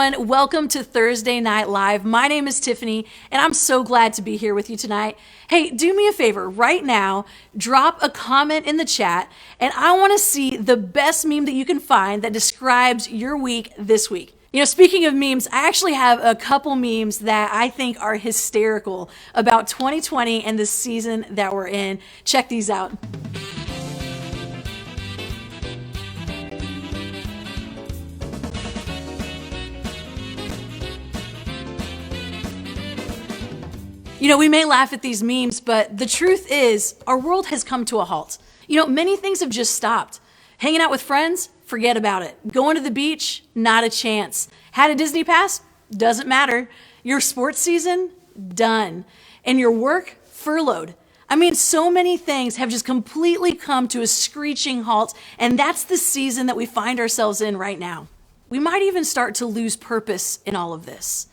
everyone. Welcome to Thursday Night Live. My name is Tiffany, and I'm so glad to be here with you tonight. Hey, do me a favor right now, drop a comment in the chat, and I want to see the best meme that you can find that describes your week this week. You know, speaking of memes, I actually have a couple memes that I think are hysterical about 2020 and the season that we're in. Check these out. You know, we may laugh at these memes, but the truth is our world has come to a halt. You know, many things have just stopped. Hanging out with friends? Forget about it. Going to the beach? Not a chance. Had a Disney pass? Doesn't matter. Your sports season? Done. And your work? Furloughed. I mean, so many things have just completely come to a screeching halt, and that's the season that we find ourselves in right now. We might even start to lose purpose in all of this.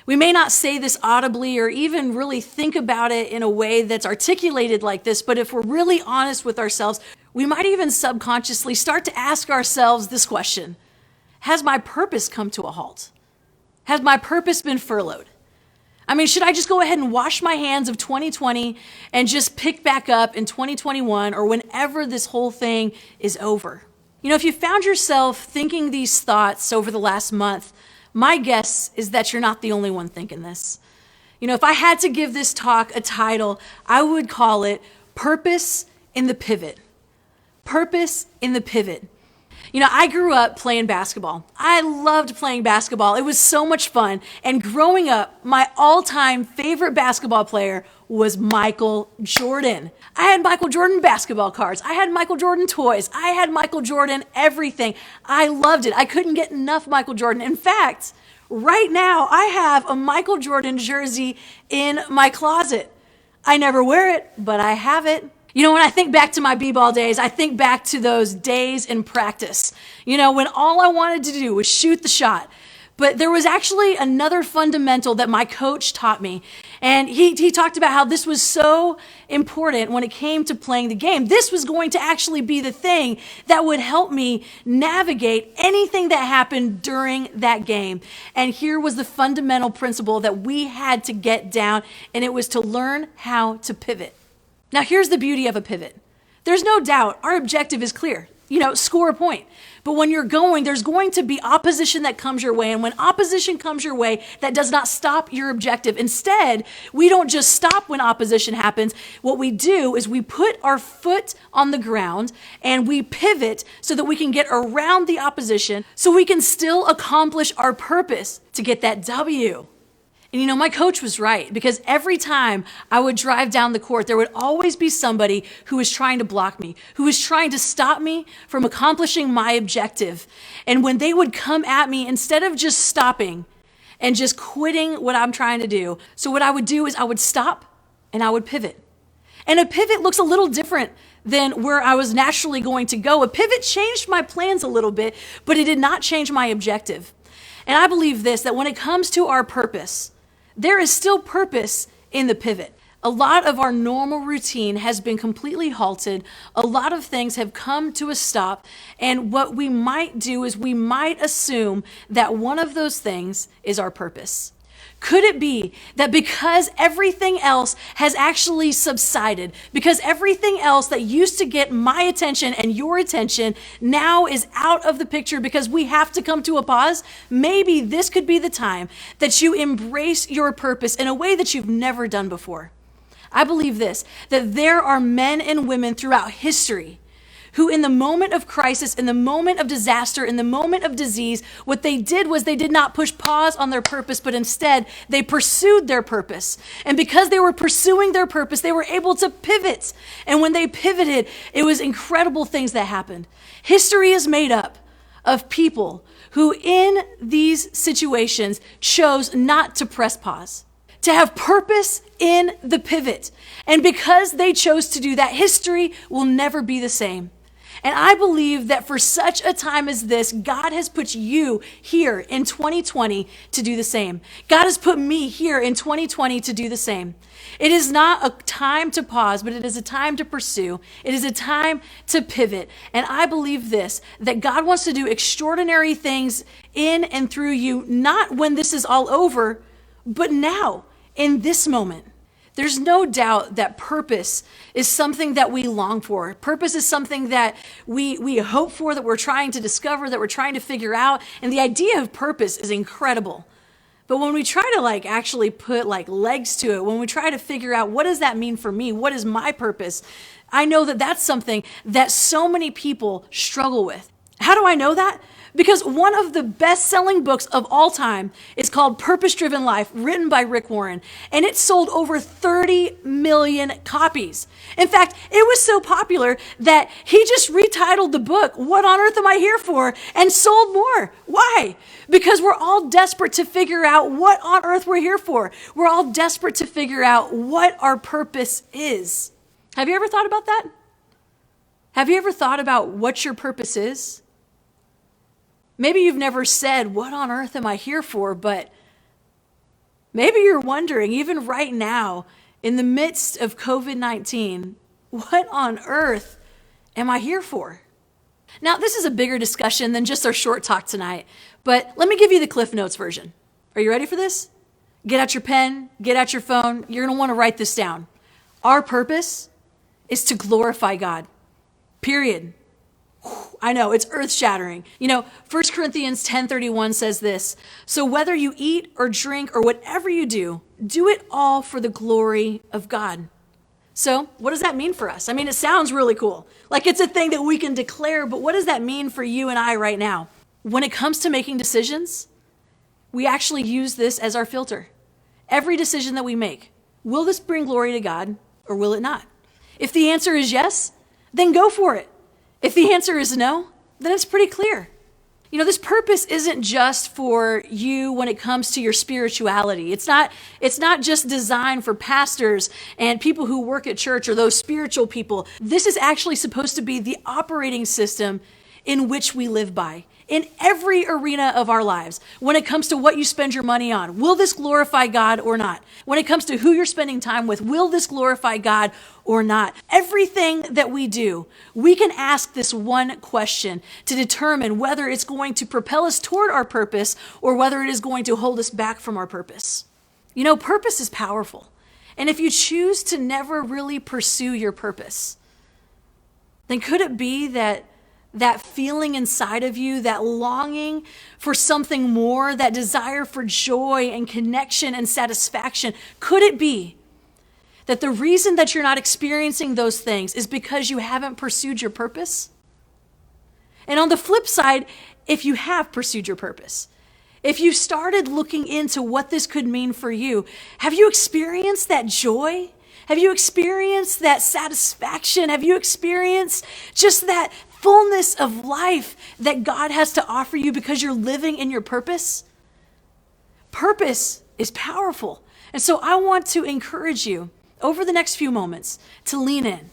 We may not say this audibly or even really think about it in a way that's articulated like this, but if we're really honest with ourselves, we might even subconsciously start to ask ourselves this question: has my purpose come to a halt? Has my purpose been furloughed? I mean, should I just go ahead and wash my hands of 2020 and just pick back up in 2021 or whenever this whole thing is over? You know, if you found yourself thinking these thoughts over the last month, my guess is that you're not the only one thinking this. You know, if I had to give this talk a title, I would call it Purpose in the Pivot. Purpose in the Pivot. You know, I grew up playing basketball. I loved playing basketball. It was so much fun. And growing up, my all-time favorite basketball player was Michael Jordan. I had Michael Jordan basketball cards. I had Michael Jordan toys. I had Michael Jordan everything. I loved it. I couldn't get enough Michael Jordan. In fact, right now, I have a Michael Jordan jersey in my closet. I never wear it, but I have it. You know, when I think back to my b-ball days, I think back to those days in practice, you know, when all I wanted to do was shoot the shot. But there was actually another fundamental that my coach taught me. And he talked about how this was so important when it came to playing the game. This was going to actually be the thing that would help me navigate anything that happened during that game. And here was the fundamental principle that we had to get down, and it was to learn how to pivot. Now, here's the beauty of a pivot. There's no doubt our objective is clear. You know, score a point. But when you're going, there's going to be opposition that comes your way. And when opposition comes your way, that does not stop your objective. Instead, we don't just stop when opposition happens. What we do is we put our foot on the ground and we pivot so that we can get around the opposition so we can still accomplish our purpose to get that W. And you know, my coach was right, because every time I would drive down the court, there would always be somebody who was trying to block me, who was trying to stop me from accomplishing my objective. And when they would come at me, instead of just stopping and just quitting what I'm trying to do, so what I would do is I would stop and I would pivot. And a pivot looks a little different than where I was naturally going to go. A pivot changed my plans a little bit, but it did not change my objective. And I believe this, that when it comes to our purpose, there is still purpose in the pivot. A lot of our normal routine has been completely halted. A lot of things have come to a stop. And what we might do is we might assume that one of those things is our purpose. Could it be that because everything else has actually subsided, because everything else that used to get my attention and your attention now is out of the picture because we have to come to a pause? Maybe this could be the time that you embrace your purpose in a way that you've never done before. I believe this, that there are men and women throughout history who in the moment of crisis, in the moment of disaster, in the moment of disease, what they did was they did not push pause on their purpose, but instead they pursued their purpose. And because they were pursuing their purpose, they were able to pivot. And when they pivoted, it was incredible things that happened. History is made up of people who in these situations chose not to press pause, to have purpose in the pivot. And because they chose to do that, history will never be the same. And I believe that for such a time as this, God has put you here in 2020 to do the same. God has put me here in 2020 to do the same. It is not a time to pause, but it is a time to pursue. It is a time to pivot. And I believe this, that God wants to do extraordinary things in and through you, not when this is all over, but now, in this moment. There's no doubt that purpose is something that we long for. Purpose is something that we hope for, that we're trying to discover, that we're trying to figure out. And the idea of purpose is incredible. But when we try to actually put legs to it, when we try to figure out what does that mean for me, what is my purpose, I know that that's something that so many people struggle with. How do I know that? Because one of the best-selling books of all time is called Purpose Driven Life, written by Rick Warren, and it sold over 30 million copies. In fact, it was so popular that he just retitled the book, What on Earth Am I Here For? And sold more. Why? Because we're all desperate to figure out what on earth we're here for. We're all desperate to figure out what our purpose is. Have you ever thought about that? Have you ever thought about what your purpose is? Maybe you've never said, what on earth am I here for? But maybe you're wondering, even right now, in the midst of COVID-19, what on earth am I here for? Now, this is a bigger discussion than just our short talk tonight, but let me give you the Cliff Notes version. Are you ready for this? Get out your pen, get out your phone. You're going to want to write this down. Our purpose is to glorify God. Period. I know, it's earth-shattering. 1 Corinthians 10:31 says this, so whether you eat or drink or whatever you do it all for the glory of God. So what does that mean for us? I mean, it sounds really cool. Like it's a thing that we can declare, but what does that mean for you and I right now? When it comes to making decisions, we actually use this as our filter. Every decision that we make, will this bring glory to God or will it not? If the answer is yes, then go for it. If the answer is no, then it's pretty clear. This purpose isn't just for you when it comes to your spirituality. It's not just designed for pastors and people who work at church or those spiritual people. This is actually supposed to be the operating system in which we live by. In every arena of our lives, when it comes to what you spend your money on, will this glorify God or not? When it comes to who you're spending time with, will this glorify God or not? Everything that we do, we can ask this one question to determine whether it's going to propel us toward our purpose or whether it is going to hold us back from our purpose. Purpose is powerful. And if you choose to never really pursue your purpose, then could it be that feeling inside of you, that longing for something more, that desire for joy and connection and satisfaction, could it be that the reason that you're not experiencing those things is because you haven't pursued your purpose? And on the flip side, if you have pursued your purpose, if you started looking into what this could mean for you, have you experienced that joy? Have you experienced that satisfaction? Have you experienced just that fullness of life that God has to offer you because you're living in your purpose? Purpose is powerful. And so I want to encourage you over the next few moments to lean in.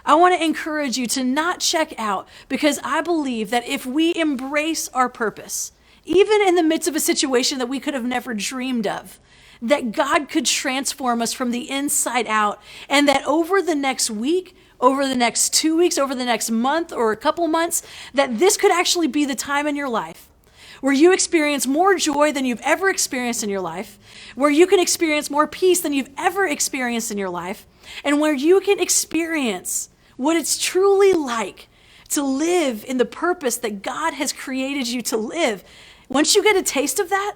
I want to encourage you to not check out, because I believe that if we embrace our purpose, even in the midst of a situation that we could have never dreamed of, that God could transform us from the inside out, and that over the next week, over the next 2 weeks, over the next month or a couple months, that this could actually be the time in your life where you experience more joy than you've ever experienced in your life, where you can experience more peace than you've ever experienced in your life, and where you can experience what it's truly like to live in the purpose that God has created you to live. Once you get a taste of that,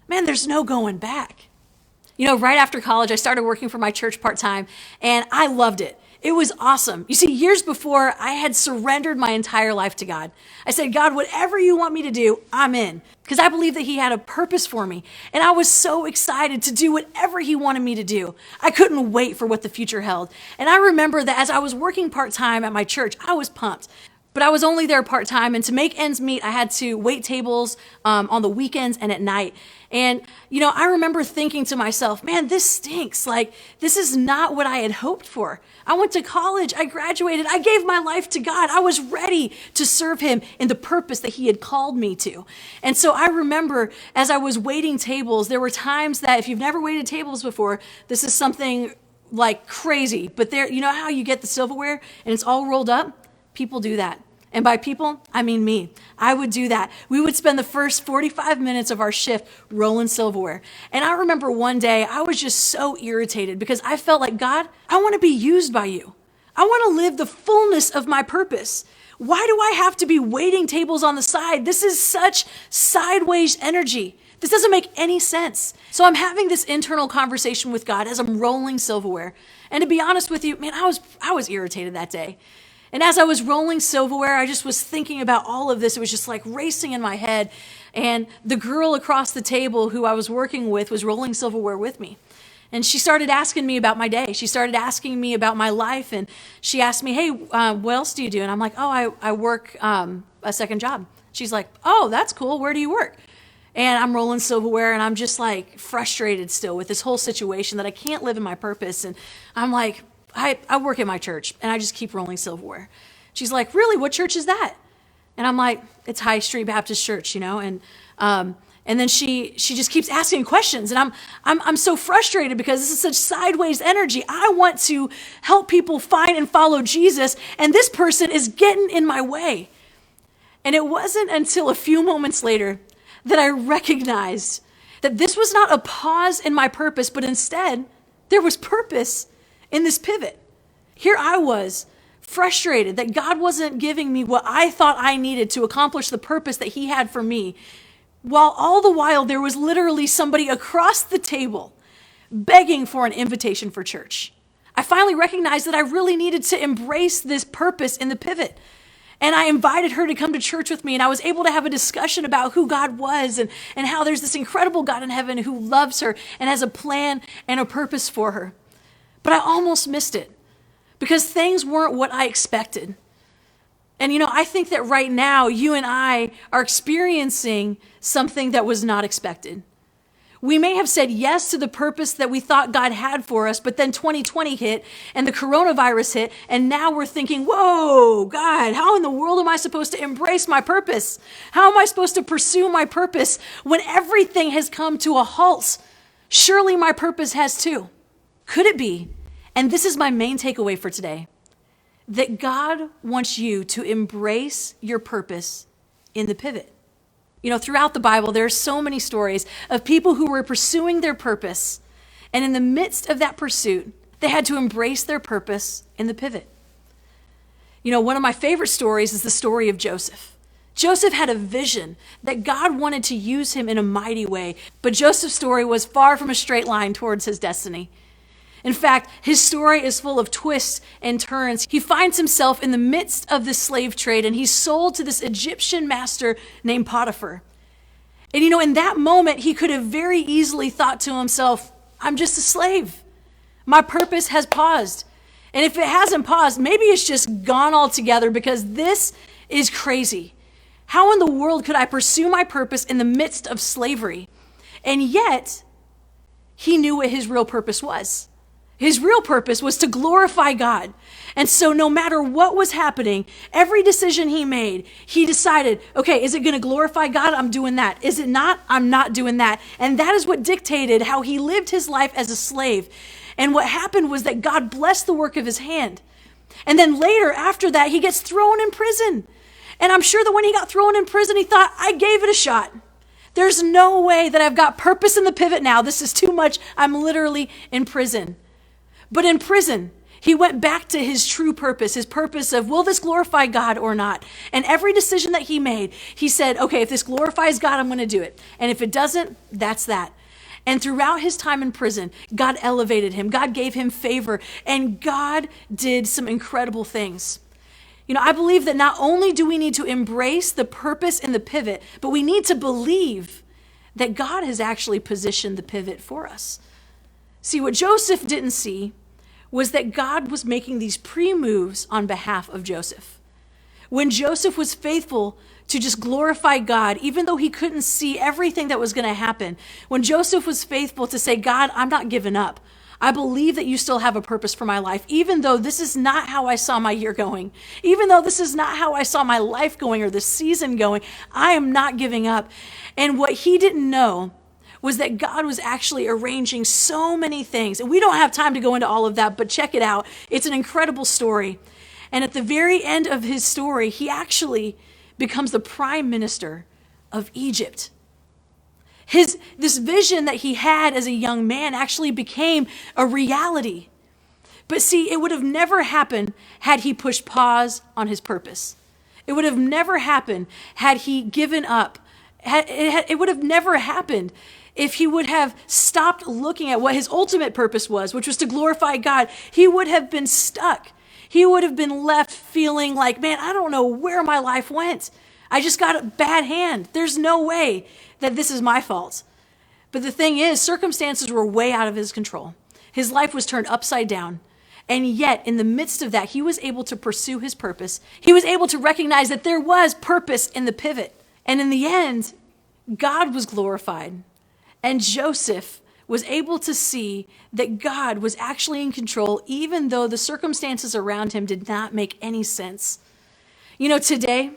man, there's no going back. Right after college, I started working for my church part-time, and I loved it. It was awesome. You see, years before, I had surrendered my entire life to God. I said, God, whatever you want me to do, I'm in. Because I believed that he had a purpose for me. And I was so excited to do whatever he wanted me to do. I couldn't wait for what the future held. And I remember that as I was working part-time at my church, I was pumped. But I was only there part-time, and to make ends meet, I had to wait tables on the weekends and at night. And, I remember thinking to myself, man, this stinks. Like, this is not what I had hoped for. I went to college, I graduated, I gave my life to God. I was ready to serve him in the purpose that he had called me to. And so I remember as I was waiting tables, there were times that if you've never waited tables before, this is something like crazy. But there, you know how you get the silverware and it's all rolled up? People do that. And by people, I mean me. I would do that. We would spend the first 45 minutes of our shift rolling silverware. And I remember one day I was just so irritated because I felt like, God, I want to be used by you. I want to live the fullness of my purpose. Why do I have to be waiting tables on the side? This is such sideways energy. This doesn't make any sense. So I'm having this internal conversation with God as I'm rolling silverware. And to be honest with you, man, I was irritated that day. And as I was rolling silverware, I just was thinking about all of this. It was just like racing in my head. And the girl across the table who I was working with was rolling silverware with me. And she started asking me about my day. She started asking me about my life. And she asked me, hey, what else do you do? And I'm like, I work a second job. She's like, oh, that's cool. Where do you work? And I'm rolling silverware and I'm just like frustrated still with this whole situation that I can't live in my purpose. And I'm like, I work at my church and I just keep rolling silverware. She's like, really? What church is that? And I'm like, it's High Street Baptist Church, And then she just keeps asking questions, and I'm so frustrated because this is such sideways energy. I want to help people find and follow Jesus, and this person is getting in my way. And it wasn't until a few moments later that I recognized that this was not a pause in my purpose, but instead there was purpose in this pivot. Here I was, frustrated that God wasn't giving me what I thought I needed to accomplish the purpose that he had for me, while all the while there was literally somebody across the table begging for an invitation for church. I finally recognized that I really needed to embrace this purpose in the pivot. And I invited her to come to church with me, and I was able to have a discussion about who God was and how there's this incredible God in heaven who loves her and has a plan and a purpose for her. But I almost missed it because things weren't what I expected. And I think that right now you and I are experiencing something that was not expected. We may have said yes to the purpose that we thought God had for us, but then 2020 hit and the coronavirus hit, and now we're thinking, whoa, God, how in the world am I supposed to embrace my purpose? How am I supposed to pursue my purpose when everything has come to a halt? Surely my purpose has too. Could it be, and this is my main takeaway for today, that God wants you to embrace your purpose in the pivot? Throughout the Bible, there are so many stories of people who were pursuing their purpose, and in the midst of that pursuit, they had to embrace their purpose in the pivot. One of my favorite stories is the story of Joseph. Joseph had a vision that God wanted to use him in a mighty way, but Joseph's story was far from a straight line towards his destiny. In fact, his story is full of twists and turns. He finds himself in the midst of this slave trade, and he's sold to this Egyptian master named Potiphar. And in that moment, he could have very easily thought to himself, I'm just a slave. My purpose has paused. And if it hasn't paused, maybe it's just gone altogether because this is crazy. How in the world could I pursue my purpose in the midst of slavery? And yet, he knew what his real purpose was. His real purpose was to glorify God. And so no matter what was happening, every decision he made, he decided, okay, is it going to glorify God? I'm doing that. Is it not? I'm not doing that. And that is what dictated how he lived his life as a slave. And what happened was that God blessed the work of his hand. And then later, after that, he gets thrown in prison. And I'm sure that when he got thrown in prison, he thought, I gave it a shot. There's no way that I've got purpose in the pivot now. This is too much. I'm literally in prison. But in prison, he went back to his true purpose, his purpose of, will this glorify God or not? And every decision that he made, he said, okay, if this glorifies God, I'm going to do it. And if it doesn't, that's that. And throughout his time in prison, God elevated him. God gave him favor, and God did some incredible things. I believe that not only do we need to embrace the purpose in the pivot, but we need to believe that God has actually positioned the pivot for us. See, what Joseph didn't see was that God was making these pre-moves on behalf of Joseph. When Joseph was faithful to just glorify God, even though he couldn't see everything that was going to happen, when Joseph was faithful to say, God, I'm not giving up. I believe that you still have a purpose for my life, even though this is not how I saw my year going, even though this is not how I saw my life going or the season going, I am not giving up. And what he didn't know was that God was actually arranging so many things. And we don't have time to go into all of that, but check it out. It's an incredible story. And at the very end of his story, he actually becomes the prime minister of Egypt. This vision that he had as a young man actually became a reality. But see, it would have never happened had he pushed pause on his purpose. It would have never happened had he given up. It would have never happened if he would have stopped looking at what his ultimate purpose was, which was to glorify God. He would have been stuck. He would have been left feeling like, man, I don't know where my life went. I just got a bad hand. There's no way that this is my fault. But the thing is, circumstances were way out of his control. His life was turned upside down. And yet, in the midst of that, he was able to pursue his purpose. He was able to recognize that there was purpose in the pivot. And in the end, God was glorified. And Joseph was able to see that God was actually in control, even though the circumstances around him did not make any sense. You know, today,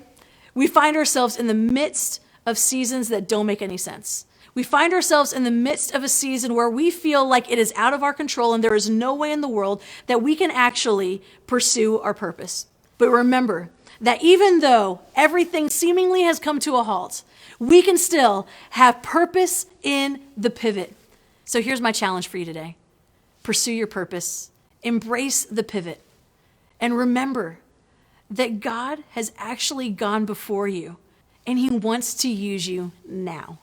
we find ourselves in the midst of seasons that don't make any sense. We find ourselves in the midst of a season where we feel like it is out of our control and there is no way in the world that we can actually pursue our purpose. But remember that even though everything seemingly has come to a halt, we can still have purpose in the pivot. So here's my challenge for you today. Pursue your purpose, embrace the pivot, and remember that God has actually gone before you and he wants to use you now.